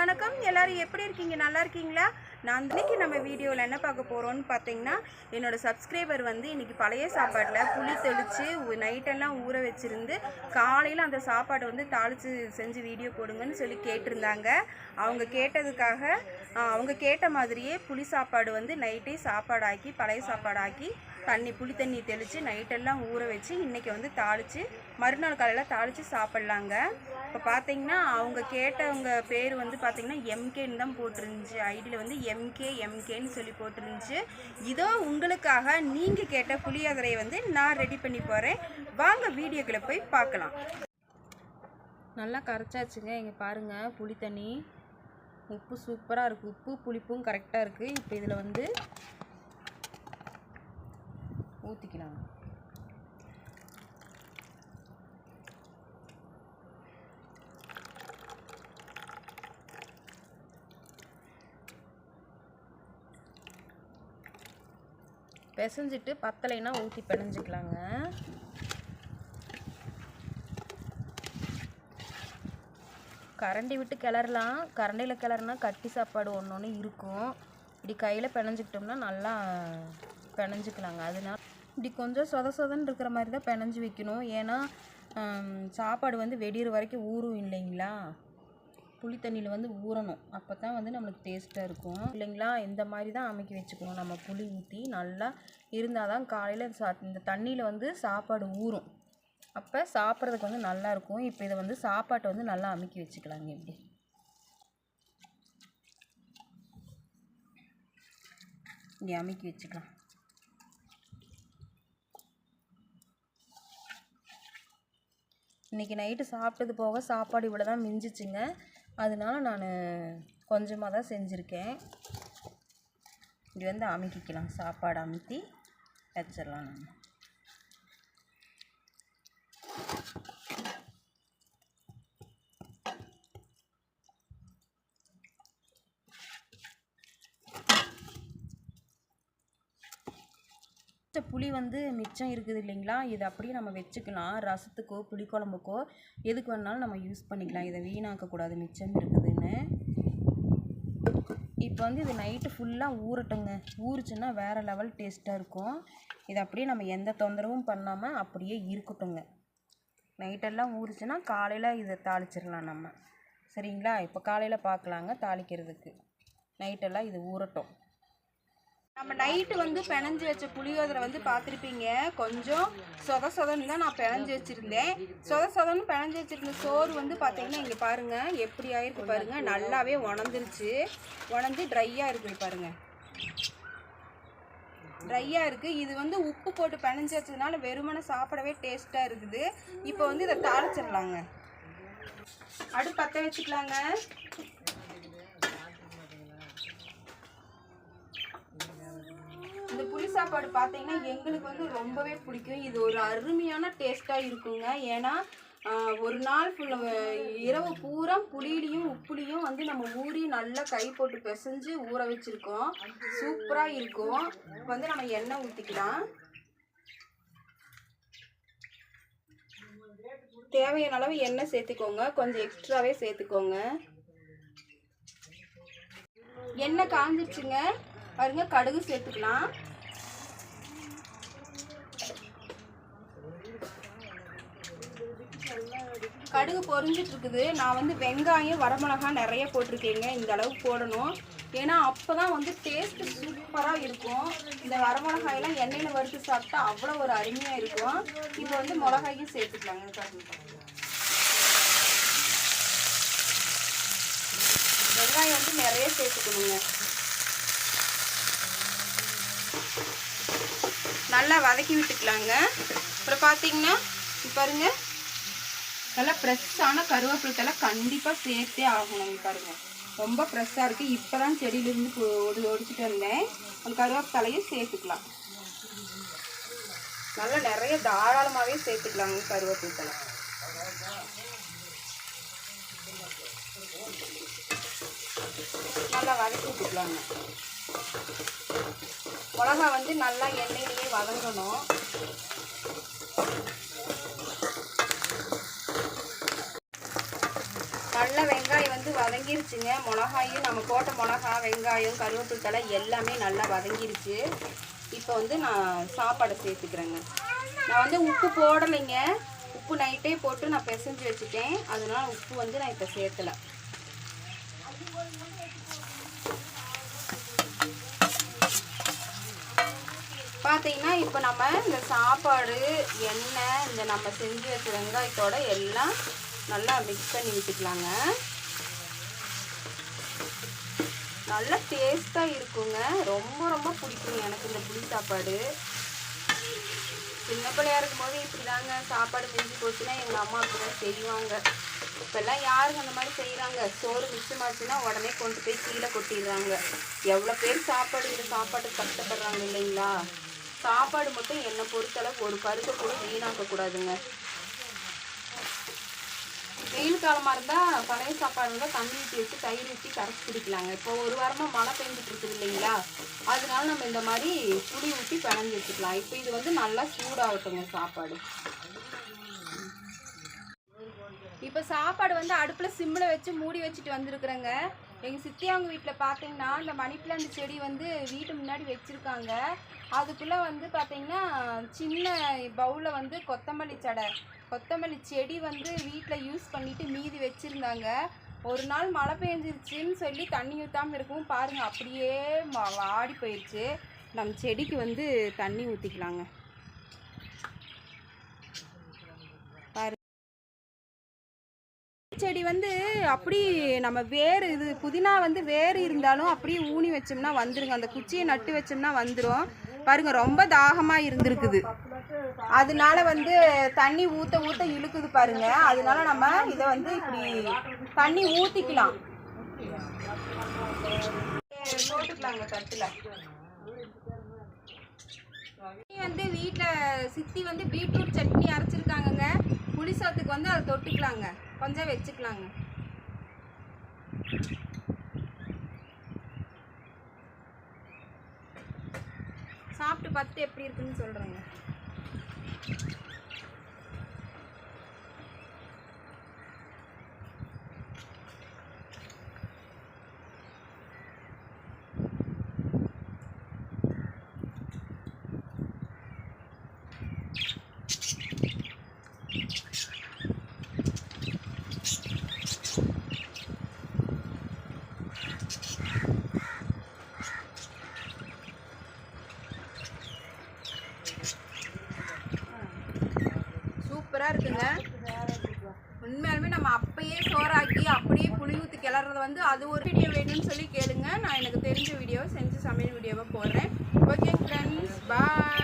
வணக்கம் எல்லாரும் எப்படி இருக்கீங்க? நல்லா இருக்கீங்களா? நான் இன்னைக்கு நம்ம வீடியோவில் என்ன பார்க்க போகிறோன்னு பார்த்தீங்கன்னா, என்னோட சப்ஸ்கிரைபர் வந்து இன்றைக்கி பழைய சாப்பாட்டில் புளி தெளித்து நைட்டெல்லாம் ஊற வச்சுருந்து காலையில் அந்த சாப்பாடை வந்து தாளித்து செஞ்சு வீடியோ போடுங்கன்னு சொல்லி கேட்டிருந்தாங்க. அவங்க கேட்டதுக்காக அவங்க கேட்ட மாதிரியே புளி சாப்பாடு வந்து நைட்டே சாப்பாடாக்கி பழைய சாப்பாடாக்கி புளி தண்ணி தெளித்து நைட்டெல்லாம் ஊற வச்சு இன்றைக்கி வந்து தாளித்து மறுநாள் காலையில் தாளித்து சாப்பிட்லாங்க. இப்போ பார்த்தீங்கன்னா அவங்க கேட்டவங்க பேர் வந்து பார்த்திங்கன்னா எம்கேன்னு தான் போட்டிருந்துச்சு. ஐடியில் வந்து எம்கேன்னு சொல்லி போட்டிருந்துச்சு. இதோ உங்களுக்காக நீங்கள் கேட்ட புளியோதரையை வந்து நான் ரெடி பண்ணி போகிறேன். வாங்க வீடியோக்குள்ளே போய் பார்க்கலாம். நல்லா கரைச்சாச்சுங்க. இங்கே பாருங்கள், புளி தண்ணி உப்பு சூப்பராக இருக்குது. உப்பு புளிப்பும் கரெக்டாக இருக்குது. இப்போ இதில் வந்து ஊற்றிக்கலாம். பிசைஞ்சிட்டு பத்தலைன்னா ஊற்றி பிணைஞ்சிக்கலாங்க. கரண்டி விட்டு கிளறலாம். கரண்டியில் கிளறுனா கட்டி சாப்பாடு ஒன்று இருக்கும். இப்படி கையில் பிணைஞ்சிக்கிட்டோம்னா நல்லா பிணைஞ்சிக்கலாங்க. அதனால இப்படி கொஞ்சம் சொதன்னு இருக்கிற மாதிரி தான் பிணைஞ்சி வைக்கணும். ஏன்னா சாப்பாடு வந்து வெடிகிற வரைக்கும் ஊறும் இல்லைங்களா. புளி தண்ணியில் வந்து ஊறணும். அப்போ தான் வந்து நம்மளுக்கு டேஸ்ட்டாக இருக்கும் இல்லைங்களா. இந்த மாதிரி தான் அமைக்கி வச்சுக்கணும். நம்ம புளி ஊற்றி நல்லா இருந்தால் தான் காலையில் இந்த தண்ணியில் வந்து சாப்பாடு ஊறும். அப்போ சாப்பிட்றதுக்கு வந்து நல்லாயிருக்கும். இப்போ இதை வந்து சாப்பாட்டை வந்து நல்லா அமைக்கி வச்சுக்கலாங்க. இப்படி அமைக்கி வச்சுக்கலாம். இன்றைக்கி நைட்டு சாப்பிட்டது போக சாப்பாடு இவ்வளோ தான் மிஞ்சிச்சுங்க. அதனால நான் கொஞ்சமாக தான் செஞ்சுருக்கேன். இப்படி வந்து அமைக்கிக்கலாம். சாப்பாடு அமுத்தி வச்சிடலாம். நம்ம புளி வந்து மிச்சம் இருக்குது இல்லைங்களா, இதை அப்படியே நம்ம வச்சுக்கலாம். ரசத்துக்கோ புளிக்குழம்புக்கோ எதுக்கு வேணாலும் நம்ம யூஸ் பண்ணிக்கலாம். இதை வீணாக்கக்கூடாது மிச்சம் இருக்குதுன்னு. இப்போ வந்து இது நைட்டு ஃபுல்லாக ஊறட்டுங்க. ஊறிச்சுன்னா வேறு லெவல் டேஸ்ட்டாக இருக்கும். இதை அப்படியே நம்ம எந்த தொந்தரவும் பண்ணாமல் அப்படியே இருக்கட்டுங்க. நைட்டெல்லாம் ஊறிச்சுன்னா காலையில் இதை தாளிச்சிடலாம் நம்ம. சரிங்களா? இப்போ காலையில் பார்க்கலாங்க தாளிக்கிறதுக்கு. நைட்டெல்லாம் இது ஊறட்டும். நம்ம நைட்டு வந்து பிணைஞ்சி வச்ச புளியோதரை வந்து பார்த்துருப்பீங்க. கொஞ்சம் சொதன்னு தான் நான் பிணைஞ்சி வச்சுருந்தேன். சொதன்னு பிணைஞ்சி வச்சுருந்த சோறு வந்து பார்த்தீங்கன்னா இங்கே பாருங்கள் எப்படி ஆயிருக்கு பாருங்கள். நல்லாவே உணர்ந்துருச்சு. உணர்ந்து ட்ரையாக இருக்குது பாருங்கள். ட்ரையாக இருக்குது. இது வந்து உப்பு போட்டு பிணைஞ்சி வச்சதுனால வெறுமனை சாப்பிடவே டேஸ்ட்டாக இருக்குது. இப்போ வந்து இதை தாளிச்சிடலாங்க. அடுப்பு பற்ற வச்சுக்கலாங்க. இந்த புளி சாப்பாடு பார்த்தீங்கன்னா எங்களுக்கு வந்து ரொம்பவே பிடிக்கும். இது ஒரு அருமையான டேஸ்ட்டாக இருக்குங்க. ஏன்னா ஒரு நாள் இரவு பூரா புளியிலையும் உப்புலையும் வந்து நம்ம ஊறி நல்லா கை போட்டு பிசைஞ்சு ஊற வச்சுருக்கோம். சூப்பராக இருக்கும். இப்போ வந்து நம்ம எண்ணெய் ஊற்றிக்கலாம். தேவையான அளவு எண்ணெய் சேர்த்துக்கோங்க. கொஞ்சம் எக்ஸ்ட்ராவே சேர்த்துக்கோங்க. எண்ணெய் காஞ்சிடுச்சுங்க பாருங்க. கடுகு சேர்த்துக்கலாம். கடுகு பொரிஞ்சிட்டு இருக்குது. நான் வந்து வெங்காயம் வரமிளகாய் நிறைய போட்டிருக்கேங்க. இந்த அளவுக்கு போடணும். ஏன்னா அப்போ தான் வந்து டேஸ்ட்டு சூப்பராக இருக்கும். இந்த வரமிளகாயெல்லாம் எண்ணெயில் வறுத்து சாப்பிட்டா அவ்வளோ ஒரு அருமையாக இருக்கும். இப்போ வந்து மிளகாயும் சேர்த்துக்கலாங்க. வெங்காயம் வந்து நிறைய சேர்த்துக்கணுங்க. நல்லா வதக்கி விட்டுக்கலாங்க. அப்புறம் பார்த்தீங்கன்னா பாருங்க, நல்லா ஃப்ரெஷ்ஷான கருவேப்பிலை தலை கண்டிப்பாக சேர்த்தே ஆகணும். பாருங்கள் ரொம்ப ஃப்ரெஷ்ஷாக இருக்குது. இப்போ தான் செடியிலேருந்து ஒடிச்சிட்டு வந்தேன். அந்த கருவேப்பிலை தலையும் சேர்த்துக்கலாம். நல்லா நிறைய தாராளமாகவே சேர்த்துக்கலாங்க கருவேப்பிலை தலை. நல்லா வதக்கி விட்டுக்கலாங்க. மிளகா வந்து நல்லா எண்ணெயிலேயே வதங்கணும். நல்லா வெங்காயம் வந்து வதங்கிருச்சுங்க. மிளகாயும் நம்ம போட்ட மிளகா, வெங்காயம், கருவேப்பிலை தழை எல்லாமே நல்லா வதங்கிருச்சு. இப்போ வந்து நான் சாப்பாடை சேர்த்துக்கிறேங்க. நான் வந்து உப்பு போடலைங்க. உப்பு நைட்டே போட்டு நான் பிசைஞ்சு வச்சுட்டேன். அதனால உப்பு வந்து நான் இப்போ சேர்த்தலை. பார்த்தீங்கன்னா இப்போ நம்ம இந்த சாப்பாடு, எண்ணெய், இந்த நம்ம செஞ்சு வச்ச வெங்காயத்தோட எல்லாம் நல்லா மிக்ஸ் பண்ணி விட்டுக்கலாங்க. நல்லா டேஸ்ட்டாக இருக்குங்க. ரொம்ப ரொம்ப பிடிக்குங்க எனக்கு இந்த புளி சாப்பாடு. சின்ன பிள்ளையா இருக்கும்போது இப்படி தாங்க சாப்பாடு செஞ்சு போச்சுன்னா எங்கள் அம்மா அப்படி தான் செய்வாங்க. இப்போல்லாம் யாருங்க அந்த மாதிரி செய்கிறாங்க? சோறு மிச்சமாச்சுன்னா உடனே கொண்டு போய் கீழே கொட்டிடுறாங்க. எவ்வளோ பேர் இந்த சாப்பாட்டுக்கு கஷ்டப்படுறாங்க இல்லைங்களா? சாப்பாடு மட்டும் என்னை பொறுத்தளவு ஒரு பருப்பை கூட வீணாக்கக்கூடாதுங்க. வெயில் காலமாக இருந்தால் பழைய சாப்பாடு இருந்தால் தண்ணி ஊற்றி வச்சு தயிர் ஊற்றி கரைச்சி குடிக்கலாங்க. இப்போ ஒரு வாரமாக மழை பெஞ்சிட்டு இருக்குது இல்லைங்களா? அதனால நம்ம இந்த மாதிரி புளி ஊற்றி பிணைஞ்சி வச்சுக்கலாம். இப்போ இது வந்து நல்லா சூடாகட்டுங்க சாப்பாடு. இப்போ சாப்பாடு வந்து அடுப்பில் சிம்மில் வச்சு மூடி வச்சுட்டு வந்துருக்குறேங்க. எங்கள் சித்தி அவங்க வீட்டில் பார்த்தீங்கன்னா இந்த மணி பிளான்ட் செடி வந்து வீட்டு முன்னாடி வச்சுருக்காங்க. அதுக்குள்ளே வந்து பார்த்தீங்கன்னா சின்ன பவுலில் வந்து கொத்தமல்லி செடி வந்து வீட்டில் யூஸ் பண்ணிவிட்டு மீதி வச்சுருந்தாங்க. ஒரு நாள் மழை பெஞ்சிருச்சுன்னு சொல்லி தண்ணி ஊற்றாமல் இருக்கும் பாருங்கள், அப்படியே வாடி போயிடுச்சு. நம்ம செடிக்கு வந்து தண்ணி ஊற்றிக்கலாங்க. செடி வந்து அப்படி நம்ம வேறு இது புதினா வந்து வேறு இருந்தாலும் அப்படியே ஊனி வச்சோம்னா வந்துருங்க. அந்த குச்சியை நட்டு வச்சோம்னா வந்துடும் பாருங்க. ரொம்ப தாகமாக இருந்திருக்குது, அதனால வந்து தண்ணி ஊற்ற இழுக்குது பாருங்க. அதனால நம்ம இதை வந்து இப்படி தண்ணி ஊற்றிக்கலாம், போட்டுக்கலாங்க தட்டில். வந்து வீட்டில் சித்தி வந்து பீட்ரூட் சட்னி அரைச்சிருக்காங்கங்க. புளி சாத்துக்கு வந்து அதை தொட்டுக்கலாங்க, கொஞ்சம் வச்சுக்கலாங்க. சாப்பிட்டு பார்த்துட்டு எப்படி இருக்குன்னு சொல்கிறேங்க. சூப்பராக இருக்குங்க. உண்மையாலுமே நம்ம அப்பயே சோறாக்கி அப்படியே புளி ஊற்றி கிளறது வந்து அது ஒரு வீடியோ வேணும்னு சொல்லி கேளுங்க. நான் எனக்கு தெரிஞ்ச வீடியோவை செஞ்சு சமையல் வீடியோவை போடுறேன். ஓகே ஃப்ரெண்ட்ஸ், பாய்.